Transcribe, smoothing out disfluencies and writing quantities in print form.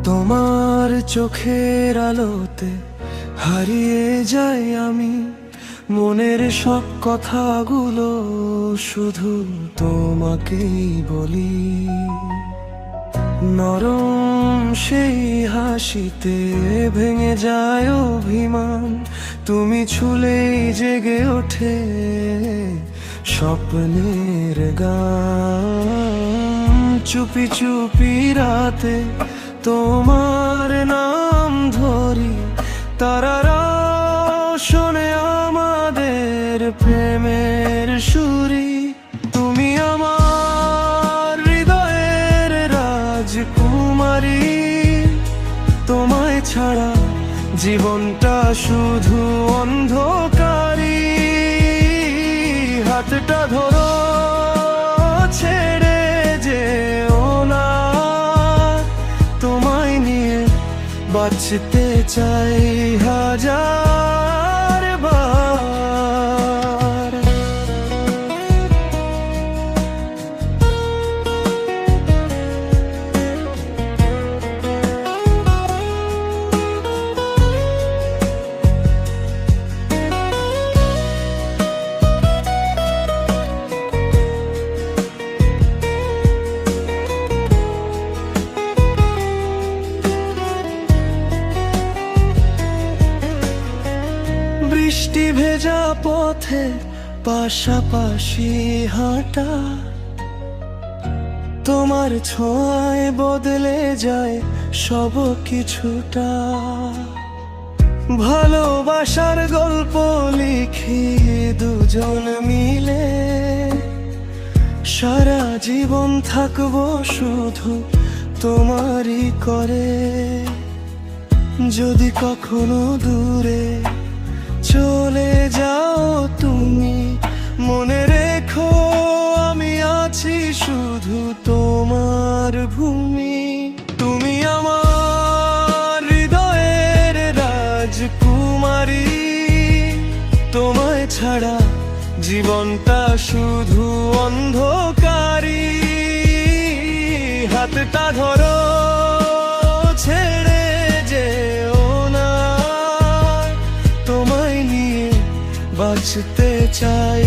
তোমার চোখের আলোতে হারিয়ে যাই আমি, মনের সব কথাগুলো শুধু তোমাকেই বলি। নরম সেই হাসিতে ভেঙে যায় অভিমান, তুমি ছুলেই জেগে ওঠে স্বপ্নের গান। চুপি চুপি রাতে তোমার নাম ধরি, তারারা শোনে আমাদের প্রেমের সুরি। তুমি আমার হৃদয়ের রাজকুমারী, তোমায় ছাড়া জীবনটা শুধু অন্ধকারী। হাতটা ধরো, ছেড়ে যেও না, তোমায় নিয়ে বাঁচতে চাই হাজার বার। বৃষ্টি ভেজা পথে পাশাপাশি হাঁটা, তোমার ছোঁয়ায় বদলে যায় সব কিছুটা। ভালোবাসার গল্প লিখি দুজন মিলে, সারা জীবন থাকবো শুধু তোমারই করে। যদি কখনো দূরে চলে যাও তুমি, মনে রেখো আমি আছি শুধু তোমার ভূমি। তুমি আমার হৃদয়ের রাজকুমারী, তোমায় ছাড়া জীবনটা শুধু অন্ধকারী। হাতটা ধরো, ছেড়ে যেও না, তোমায় নিয়ে বাঁচতে চাই